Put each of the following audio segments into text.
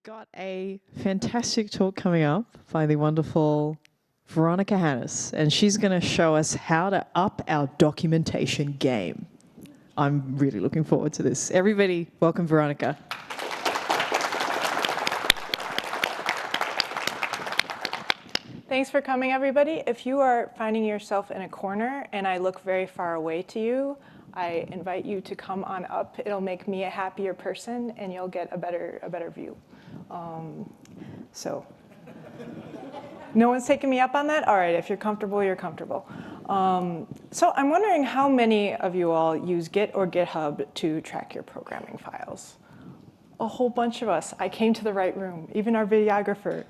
Got a fantastic talk coming up by the wonderful Veronica Hanus, and she's going to show us how to up our documentation game. I'm really looking forward to this. Everybody, welcome Veronica. Thanks for coming, everybody. If you are finding yourself in a corner and I look very far away to you, I invite you to come on up. It'll make me a happier person, and you'll get a better view. So, no one's taking me up on that? All right, if you're comfortable, you're comfortable. So I'm wondering how many of you all use Git or GitHub to track your programming files? A whole bunch of us. I came to the right room, even our videographer.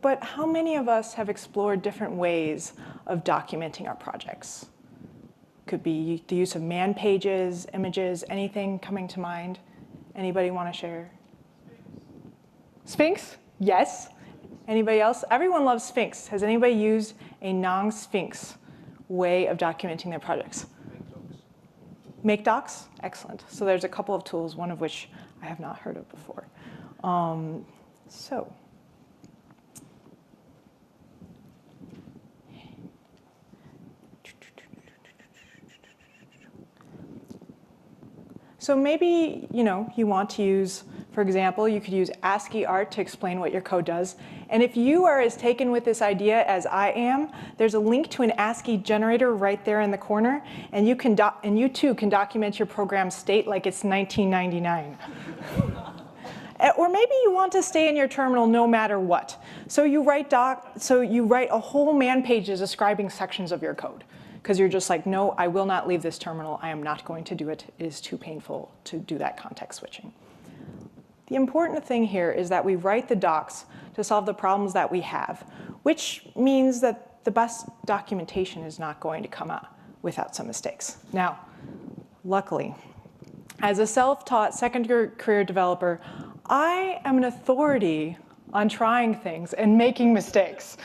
But how many of us have explored different ways of documenting our projects? Could be the use of man pages, images, anything coming to mind? Anybody want to share? Sphinx? Yes. Anybody else? Everyone loves Sphinx. Has anybody used a non-Sphinx way of documenting their projects? Make docs? Excellent. So there's a couple of tools, one of which I have not heard of before. So maybe you want to use, for example, you could use ASCII art to explain what your code does. And if you are as taken with this idea as I am, there's a link to an ASCII generator right there in the corner, and you too can document your program state like it's 1999. Or maybe you want to stay in your terminal no matter what. So you write a whole man pages describing sections of your code, because you're just like, no, I will not leave this terminal. I am not going to do it. It is too painful to do that context switching. The important thing here is that we write the docs to solve the problems that we have, which means that the best documentation is not going to come out without some mistakes. Now, luckily, as a self-taught second career developer, I am an authority on trying things and making mistakes.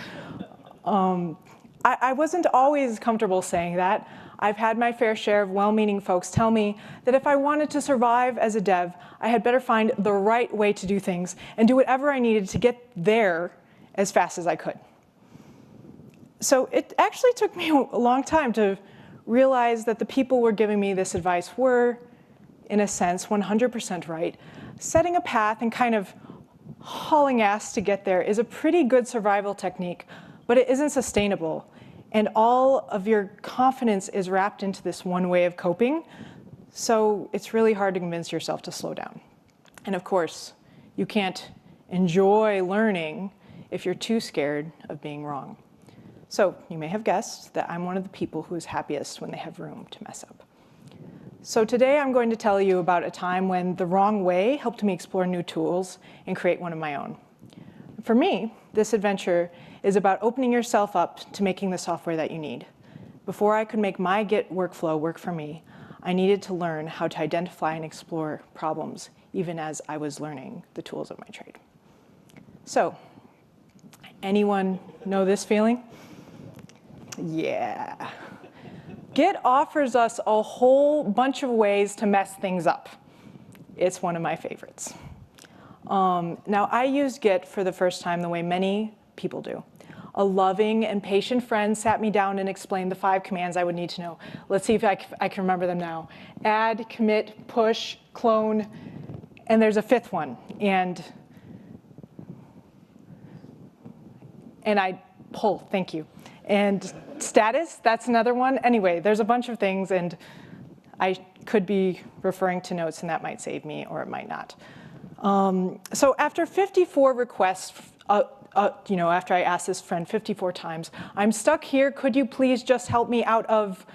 I wasn't always comfortable saying that. I've had my fair share of well-meaning folks tell me that if I wanted to survive as a dev, I had better find the right way to do things and do whatever I needed to get there as fast as I could. So it actually took me a long time to realize that the people who were giving me this advice were, in a sense, 100% right. Setting a path and kind of hauling ass to get there is a pretty good survival technique, but it isn't sustainable. And all of your confidence is wrapped into this one way of coping. So it's really hard to convince yourself to slow down. And of course, you can't enjoy learning if you're too scared of being wrong. So you may have guessed that I'm one of the people who is happiest when they have room to mess up. So today I'm going to tell you about a time when the wrong way helped me explore new tools and create one of my own. For me, this adventure is about opening yourself up to making the software that you need. Before I could make my Git workflow work for me, I needed to learn how to identify and explore problems, even as I was learning the tools of my trade. So, anyone know this feeling? Yeah. Git offers us a whole bunch of ways to mess things up. It's one of my favorites. Now, I used Git for the first time the way many people do. A loving and patient friend sat me down and explained the 5 commands I would need to know. Let's see if I can remember them now. Add, commit, push, clone, and there's a 5th one. And I pull, thank you. And status, that's another one. Anyway, there's a bunch of things, and I could be referring to notes, and that might save me, or it might not. So after 54 requests, after I asked this friend 54 times, I'm stuck here. Could you please just help me out of,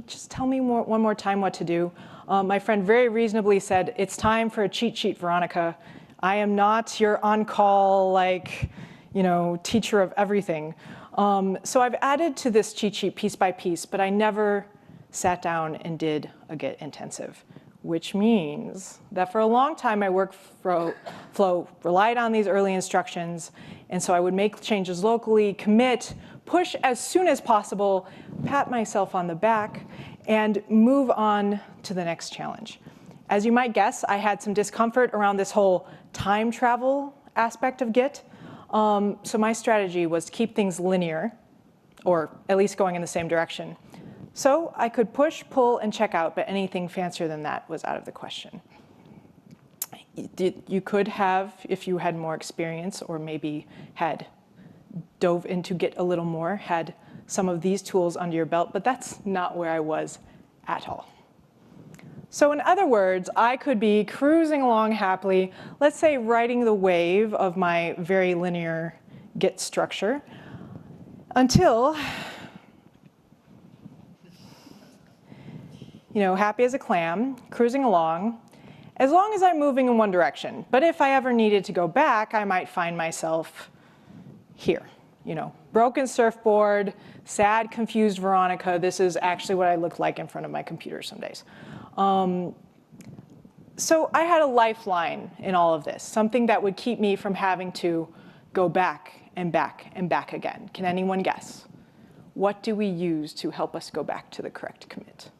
just tell me one more time what to do? My friend very reasonably said, it's time for a cheat sheet, Veronica. I am not your on-call, teacher of everything. So I've added to this cheat sheet piece by piece, but I never sat down and did a Git intensive, which means that for a long time, my workflow relied on these early instructions. And so I would make changes locally, commit, push as soon as possible, pat myself on the back, and move on to the next challenge. As you might guess, I had some discomfort around this whole time travel aspect of Git. So my strategy was to keep things linear, or at least going in the same direction. So I could push, pull, and check out, but anything fancier than that was out of the question. You could have, if you had more experience, or maybe had dove into Git a little more, had some of these tools under your belt, but that's not where I was at all. So in other words, I could be cruising along happily, let's say riding the wave of my very linear Git structure, until, happy as a clam, cruising along, as long as I'm moving in one direction. But if I ever needed to go back, I might find myself here. Broken surfboard, sad, confused Veronica. This is actually what I look like in front of my computer some days. So I had a lifeline in all of this, something that would keep me from having to go back and back and back again. Can anyone guess? What do we use to help us go back to the correct commit?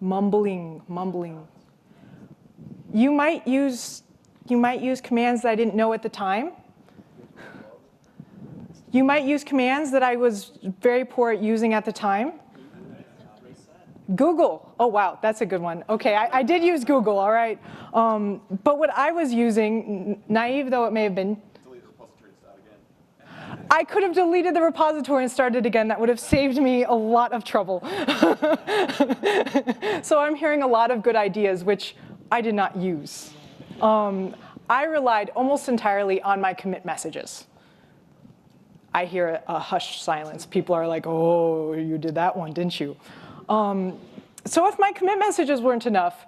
Mumbling, mumbling. You might use commands that I didn't know at the time. You might use commands that I was very poor at using at the time. Google. Oh, wow, that's a good one. OK, I did use Google, all right. But what I was using, naive though it may have been, delete the repository and start again. I could have deleted the repository and started again. That would have saved me a lot of trouble. So I'm hearing a lot of good ideas, which I did not use. I relied almost entirely on my commit messages. I hear a hushed silence. People are like, oh, you did that one, didn't you? So if my commit messages weren't enough,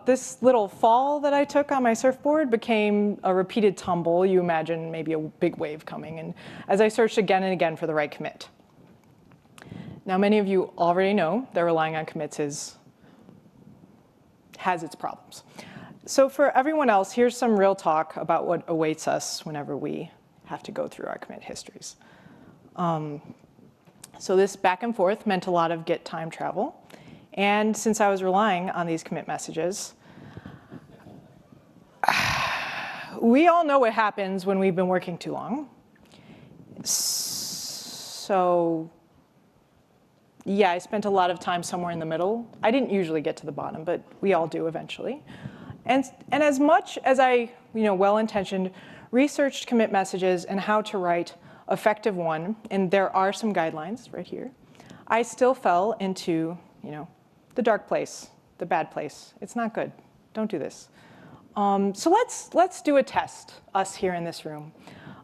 this little fall that I took on my surfboard became a repeated tumble. You imagine maybe a big wave coming, and as I searched again and again for the right commit. Now, many of you already know that relying on commits has its problems. So for everyone else, here's some real talk about what awaits us whenever we have to go through our commit histories. So this back and forth meant a lot of Git time travel. And since I was relying on these commit messages, we all know what happens when we've been working too long. So yeah, I spent a lot of time somewhere in the middle. I didn't usually get to the bottom, but we all do eventually. And as much as I, well-intentioned, researched commit messages and how to write effective one, and there are some guidelines right here, I still fell into, the dark place, the bad place. It's not good. Don't do this. So let's do a test, us here in this room.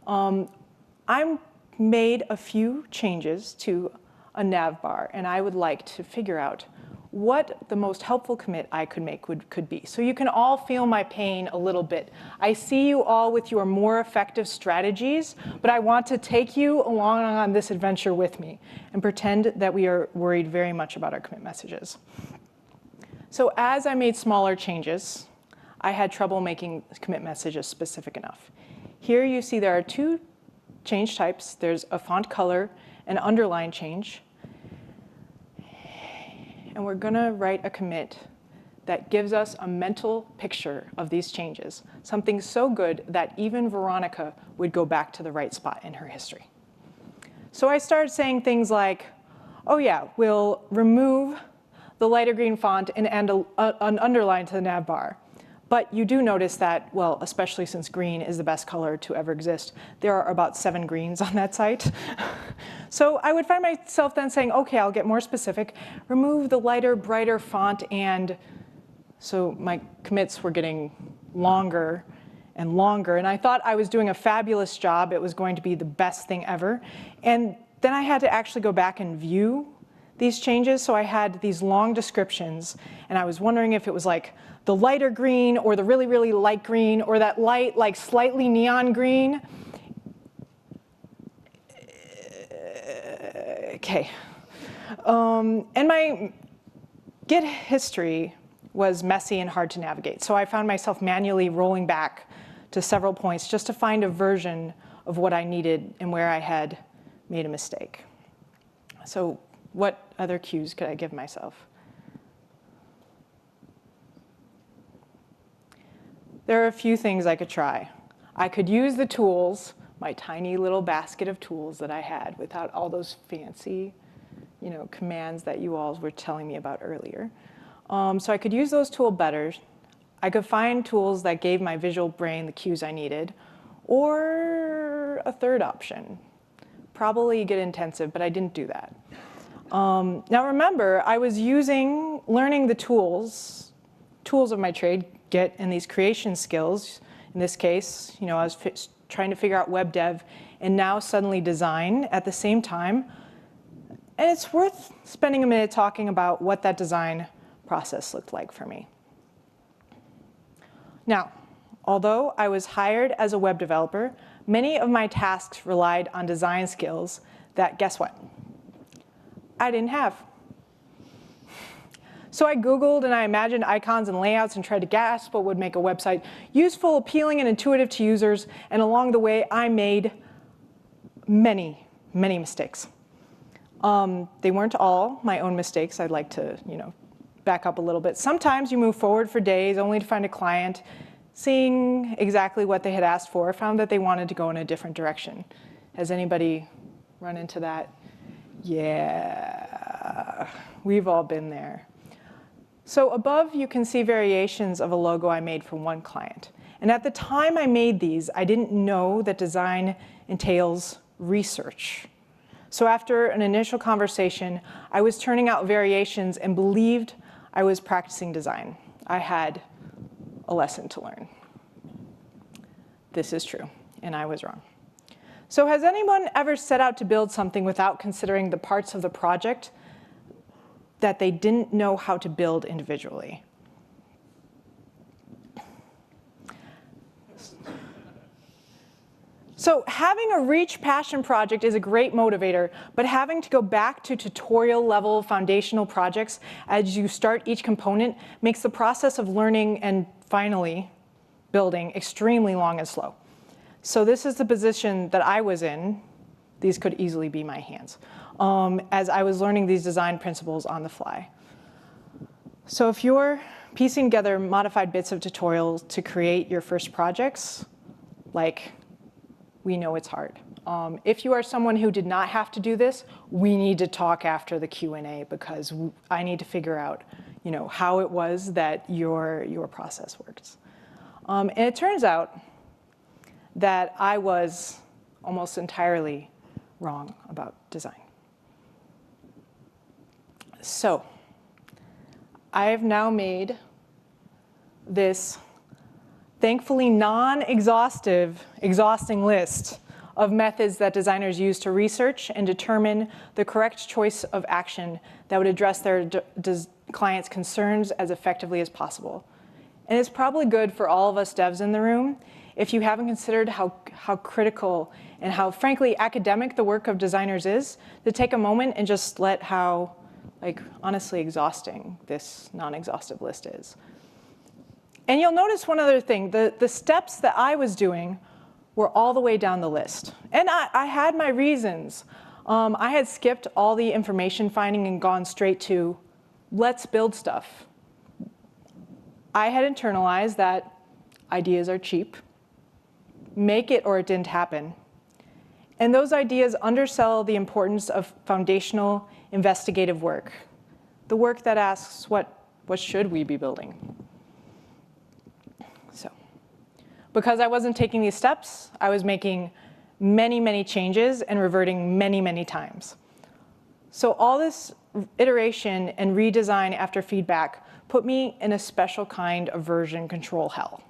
I made a few changes to a nav bar, and I would like to figure out what the most helpful commit I could make could be. So you can all feel my pain a little bit. I see you all with your more effective strategies, but I want to take you along on this adventure with me and pretend that we are worried very much about our commit messages. So as I made smaller changes, I had trouble making commit messages specific enough. Here you see there are two change types. There's a font color and underline change. And we're going to write a commit that gives us a mental picture of these changes, something so good that even Veronica would go back to the right spot in her history. So I started saying things like, oh yeah, we'll remove the lighter green font and add an underline to the nav bar. But you do notice that, well, especially since green is the best color to ever exist, there are about 7 greens on that site. So I would find myself then saying, OK, I'll get more specific. Remove the lighter, brighter font. And so my commits were getting longer and longer. And I thought I was doing a fabulous job. It was going to be the best thing ever. And then I had to actually go back and view these changes. So I had these long descriptions. And I was wondering if it was like the lighter green or the really, really light green or that light, like slightly neon green. OK. And my Git history was messy and hard to navigate. So I found myself manually rolling back to several points just to find a version of what I needed and where I had made a mistake. So what other cues could I give myself? there are a few things I could try. I could use the tools, my tiny little basket of tools that I had without all those fancy commands that you all were telling me about earlier. So I could use those tools better. I could find tools that gave my visual brain the cues I needed, or a third option, probably Git intensive, but I didn't do that. Now remember, I was learning the tools of my trade, Git, and these creation skills. In this case, I was trying to figure out web dev and now suddenly design at the same time. And it's worth spending a minute talking about what that design process looked like for me. Now, although I was hired as a web developer, many of my tasks relied on design skills that, guess what, I didn't have. So I Googled and I imagined icons and layouts and tried to guess what would make a website useful, appealing, and intuitive to users. And along the way, I made many, many mistakes. They weren't all my own mistakes. I'd like to, back up a little bit. Sometimes you move forward for days only to find a client seeing exactly what they had asked for, found that they wanted to go in a different direction. Has anybody run into that? Yeah, we've all been there. So above, you can see variations of a logo I made for one client. And at the time I made these, I didn't know that design entails research. So after an initial conversation, I was turning out variations and believed I was practicing design. I had a lesson to learn. This is true, and I was wrong. So has anyone ever set out to build something without considering the parts of the project that they didn't know how to build individually? So having a reach passion project is a great motivator, but having to go back to tutorial level foundational projects as you start each component makes the process of learning and finally building extremely long and slow. So this is the position that I was in. These could easily be my hands, as I was learning these design principles on the fly. So if you're piecing together modified bits of tutorials to create your first projects, we know it's hard. If you are someone who did not have to do this, we need to talk after the Q&A because I need to figure out how it was that your process works. And it turns out that I was almost entirely wrong about design. So I have now made this thankfully non-exhausting list of methods that designers use to research and determine the correct choice of action that would address their clients' concerns as effectively as possible. And it's probably good for all of us devs in the room if you haven't considered how critical and how, frankly, academic the work of designers is, to take a moment and just let how, honestly exhausting this non-exhaustive list is. And you'll notice one other thing. The steps that I was doing were all the way down the list. And I had my reasons. I had skipped all the information finding and gone straight to, let's build stuff. I had internalized that ideas are cheap. Make it or it didn't happen. And those ideas undersell the importance of foundational investigative work, the work that asks, what should we be building? So, because I wasn't taking these steps, I was making many, many changes and reverting many, many times. So all this iteration and redesign after feedback put me in a special kind of version control hell.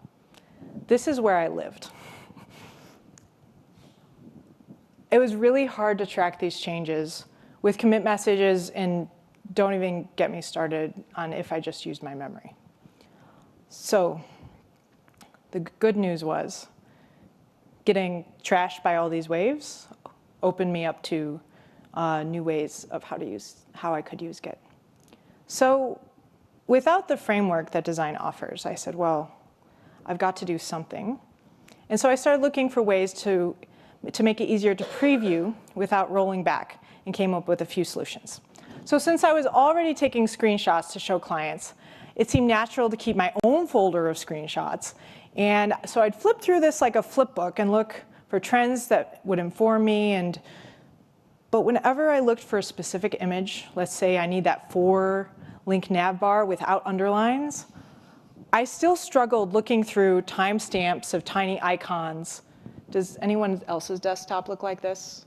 This is where I lived. It was really hard to track these changes with commit messages, and don't even get me started on if I just used my memory. So the good news was getting trashed by all these waves opened me up to new ways of how I could use Git. So without the framework that design offers, I said, well, I've got to do something. And so I started looking for ways to make it easier to preview without rolling back, and came up with a few solutions. So since I was already taking screenshots to show clients, it seemed natural to keep my own folder of screenshots. And so I'd flip through this like a flip book and look for trends that would inform me. But whenever I looked for a specific image, let's say I need that 4-link nav bar without underlines, I still struggled looking through timestamps of tiny icons. Does anyone else's desktop look like this?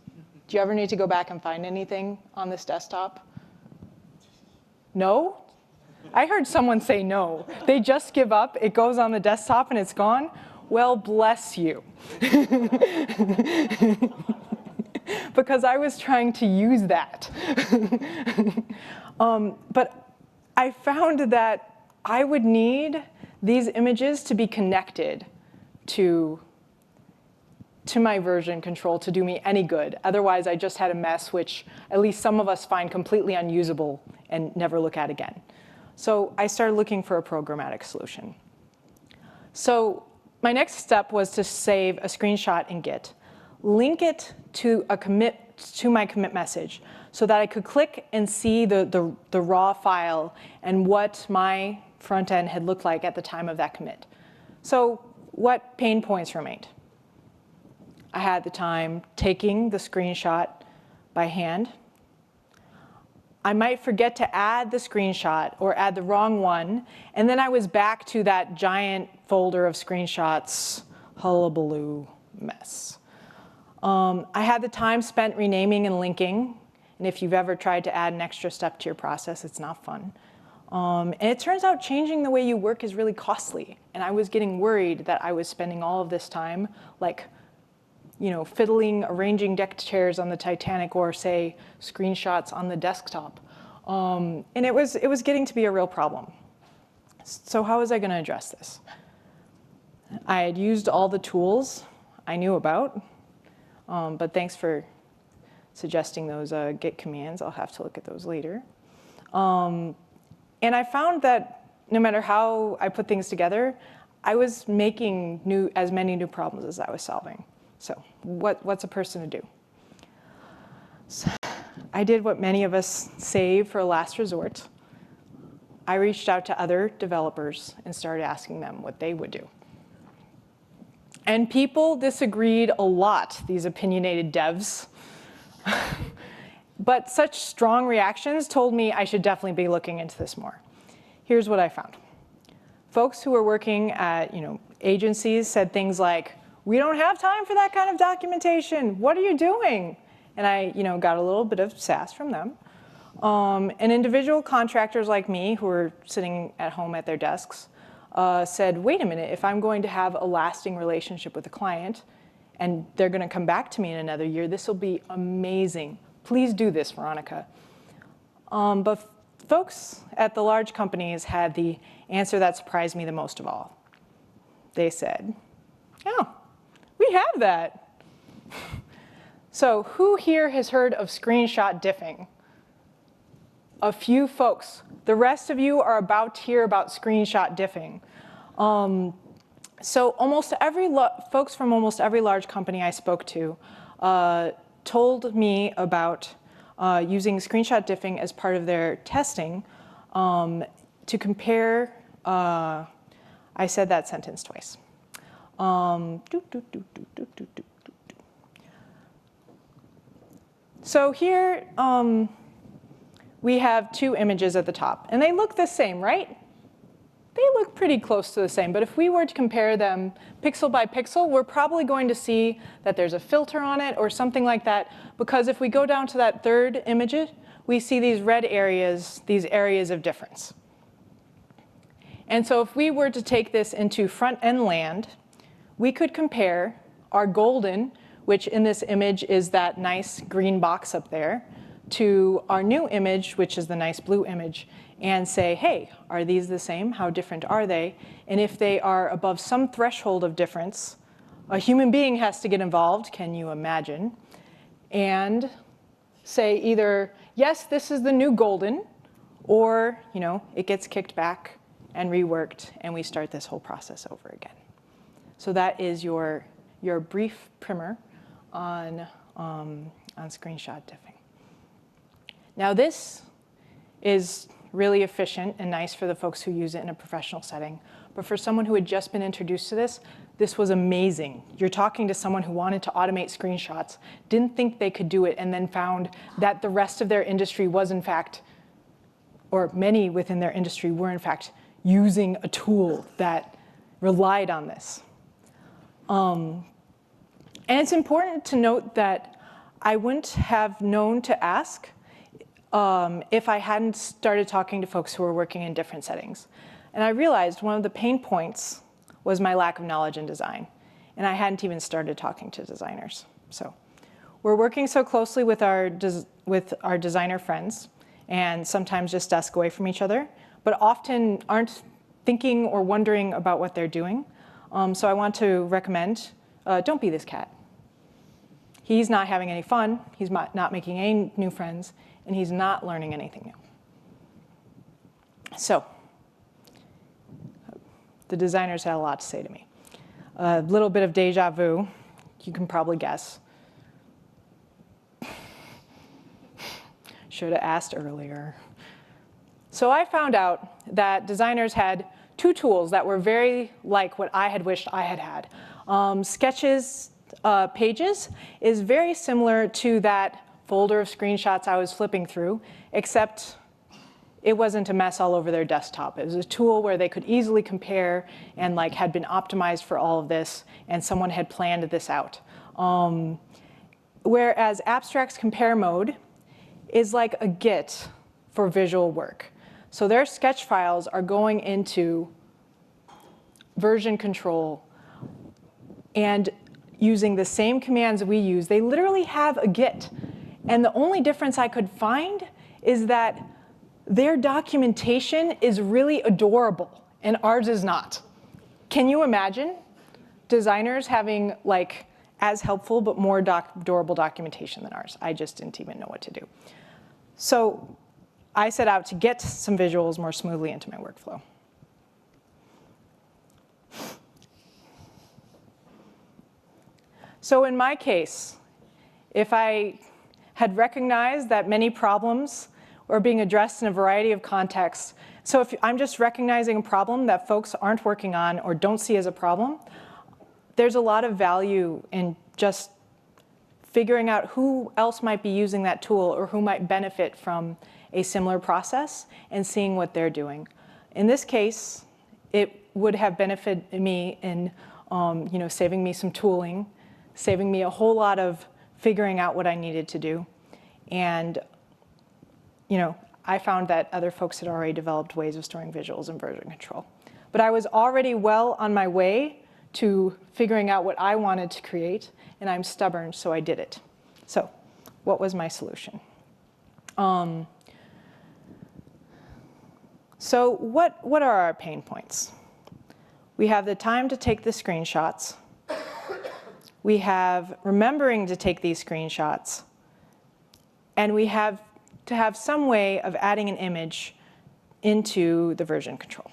Do you ever need to go back and find anything on this desktop? No? I heard someone say no. They just give up, it goes on the desktop and it's gone. Well, bless you. Because I was trying to use that. But I found that I would need these images to be connected to my version control to do me any good. Otherwise, I just had a mess, which at least some of us find completely unusable and never look at again. So I started looking for a programmatic solution. So my next step was to save a screenshot in Git, link it to my commit message so that I could click and see the raw file and what my front end had looked like at the time of that commit. So what pain points remained? I had the time taking the screenshot by hand. I might forget to add the screenshot or add the wrong one, and then I was back to that giant folder of screenshots, hullabaloo mess. I had the time spent renaming and linking, and if you've ever tried to add an extra step to your process, it's not fun. And it turns out changing the way you work is really costly, and I was getting worried that I was spending all of this time like fiddling, arranging deck chairs on the Titanic, or say, screenshots on the desktop. And it was getting to be a real problem. So how was I going to address this? I had used all the tools I knew about, but thanks for suggesting those Git commands. I'll have to look at those later. And I found that no matter how I put things together, I was making as many new problems as I was solving. So what's a person to do? So I did what many of us save for a last resort. I reached out to other developers and started asking them what they would do. And people disagreed a lot, these opinionated devs. But such strong reactions told me I should definitely be looking into this more. Here's what I found. Folks who were working at agencies said things like, "We don't have time for that kind of documentation. What are you doing?" And I got a little bit of sass from them. And individual contractors like me who were sitting at home at their desks said, wait a minute, if I'm going to have a lasting relationship with a client and they're going to come back to me in another year, this will be amazing. Please do this, Veronica. But folks at the large companies had the answer that surprised me the most of all. They said, oh, we have that. So who here has heard of screenshot diffing? A few folks. The rest of you are about to hear about screenshot diffing. So almost folks from almost every large company I spoke to told me about using screenshot diffing as part of their testing to compare. I said that sentence twice. So here we have two images at the top, and they look the same, right? They look pretty close to the same, but if we were to compare them pixel by pixel, we're probably going to see that there's a filter on it or something like that, because if we go down to that third image, we see these red areas, these areas of difference. And so if we were to take this into front-end land, we could compare our golden, which in this image is that nice green box up there, to our new image, which is the nice blue image, and say, hey, are these the same? How different are they? And if they are above some threshold of difference, a human being has to get involved, can you imagine? And say either, yes, this is the new golden, or it gets kicked back and reworked, and we start this whole process over again. So that is your brief primer on screenshot diffing. Now this is really efficient and nice for the folks who use it in a professional setting. But for someone who had just been introduced to this was amazing. You're talking to someone who wanted to automate screenshots, didn't think they could do it, and then found that the rest of their industry was in fact, or many within their industry were in fact using a tool that relied on this. And it's important to note that I wouldn't have known to ask if I hadn't started talking to folks who were working in different settings. And I realized one of the pain points was my lack of knowledge in design. And I hadn't even started talking to designers. So we're working so closely with our designer friends, and sometimes just desk away from each other, but often aren't thinking or wondering about what they're doing. So I want to recommend, don't be this cat. He's not having any fun, he's not making any new friends, and he's not learning anything new. So the designers had a lot to say to me. A little bit of deja vu, you can probably guess. Should have asked earlier. So I found out that designers had two tools that were very like what I had wished I had had. Sketches Pages is very similar to that folder of screenshots I was flipping through, except it wasn't a mess all over their desktop. It was a tool where they could easily compare and had been optimized for all of this, and someone had planned this out. Whereas Abstract's compare mode is like a Git for visual work. So their sketch files are going into version control and using the same commands we use. They literally have a Git. And the only difference I could find is that their documentation is really adorable, and ours is not. Can you imagine designers having as helpful but more adorable documentation than ours? I just didn't even know what to do. So I set out to get some visuals more smoothly into my workflow. So in my case, if I had recognized that many problems were being addressed in a variety of contexts, so if I'm just recognizing a problem that folks aren't working on or don't see as a problem, there's a lot of value in just figuring out who else might be using that tool or who might benefit from a similar process and seeing what they're doing. In this case, it would have benefited me in saving me some tooling, saving me a whole lot of figuring out what I needed to do. And I found that other folks had already developed ways of storing visuals in version control. But I was already well on my way to figuring out what I wanted to create, and I'm stubborn, so I did it. So what was my solution? So what are our pain points? We have the time to take the screenshots. We have remembering to take these screenshots. And we have to have some way of adding an image into the version control.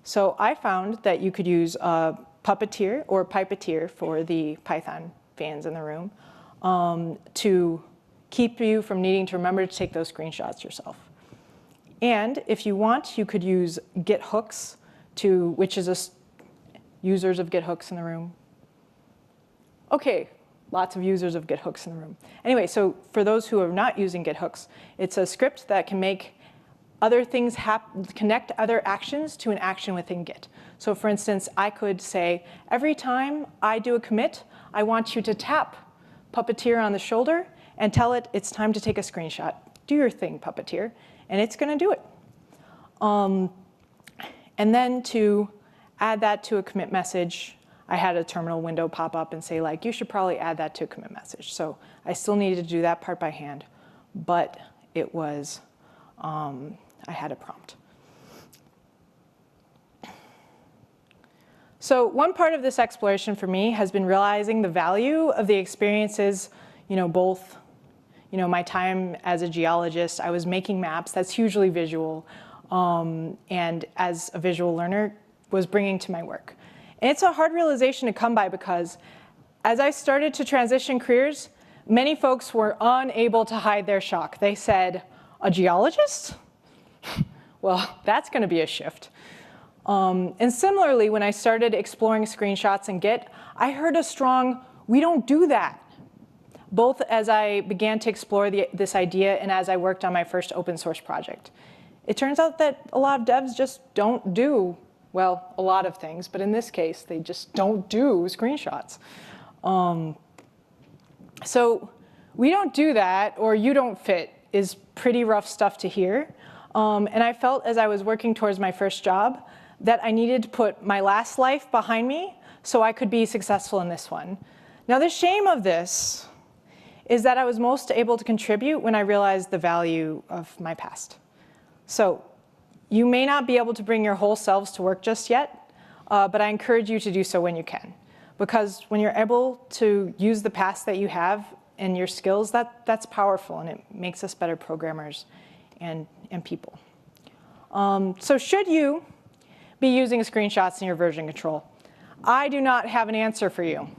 So I found that you could use Puppeteer or Pypeteer for the Python fans in the room to keep you from needing to remember to take those screenshots yourself. And if you want, you could use Git hooks, which is users of Git hooks in the room. OK, lots of users of Git hooks in the room. Anyway, so for those who are not using Git hooks, it's a script that can make other things connect other actions to an action within Git. So for instance, I could say, every time I do a commit, I want you to tap Puppeteer on the shoulder and tell it it's time to take a screenshot. Do your thing, Puppeteer. And it's going to do it. And then to add that to a commit message, I had a terminal window pop up and say, you should probably add that to a commit message. So I still needed to do that part by hand. But it was, I had a prompt. So one part of this exploration for me has been realizing the value of the experiences, both my time as a geologist, I was making maps. That's hugely visual. And as a visual learner, was bringing to my work. And it's a hard realization to come by because as I started to transition careers, many folks were unable to hide their shock. They said, a geologist? Well, that's going to be a shift. And similarly, when I started exploring screenshots in Git, I heard a strong, we don't do that, both as I began to explore this idea and as I worked on my first open source project. It turns out that a lot of devs just don't do, well, a lot of things, but in this case, they just don't do screenshots. So we don't do that, or you don't fit, is pretty rough stuff to hear. And I felt as I was working towards my first job that I needed to put my last life behind me so I could be successful in this one. Now, the shame of this is that I was most able to contribute when I realized the value of my past. So you may not be able to bring your whole selves to work just yet, but I encourage you to do so when you can. Because when you're able to use the past that you have and your skills, that's powerful, and it makes us better programmers and people. So should you be using screenshots in your version control? I do not have an answer for you.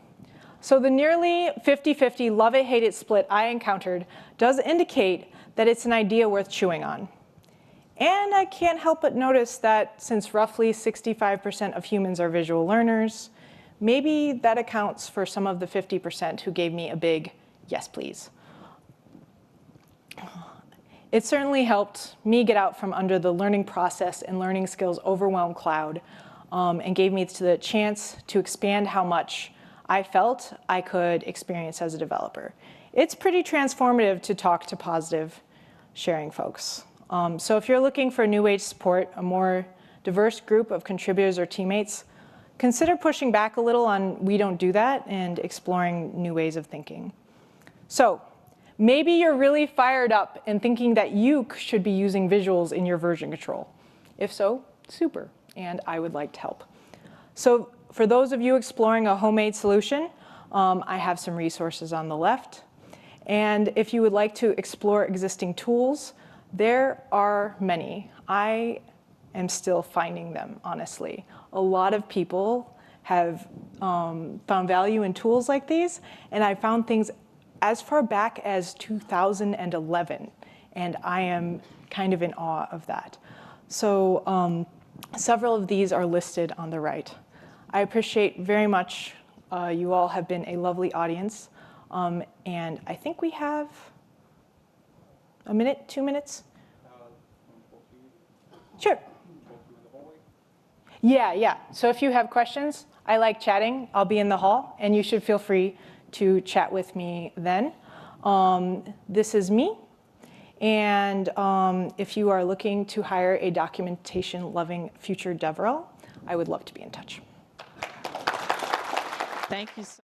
So the nearly 50-50 love it, hate it split I encountered does indicate that it's an idea worth chewing on. And I can't help but notice that since roughly 65% of humans are visual learners, maybe that accounts for some of the 50% who gave me a big yes, please. It certainly helped me get out from under the learning process and learning skills overwhelmed cloud, and gave me the chance to expand how much I felt I could experience as a developer. It's pretty transformative to talk to positive sharing folks. So if you're looking for a new way to support a more diverse group of contributors or teammates, consider pushing back a little on we don't do that and exploring new ways of thinking. So maybe you're really fired up and thinking that you should be using visuals in your version control. If so, super, and I would like to help. So for those of you exploring a homemade solution, I have some resources on the left. And if you would like to explore existing tools, there are many. I am still finding them, honestly. A lot of people have found value in tools like these, and I found things as far back as 2011, and I am kind of in awe of that. So several of these are listed on the right. I appreciate very much you all have been a lovely audience, and I think we have a minute, 2 minutes? Sure. Yeah. So if you have questions, I like chatting. I'll be in the hall, and you should feel free to chat with me then. This is me. And if you are looking to hire a documentation-loving future DevRel, I would love to be in touch. Thank you so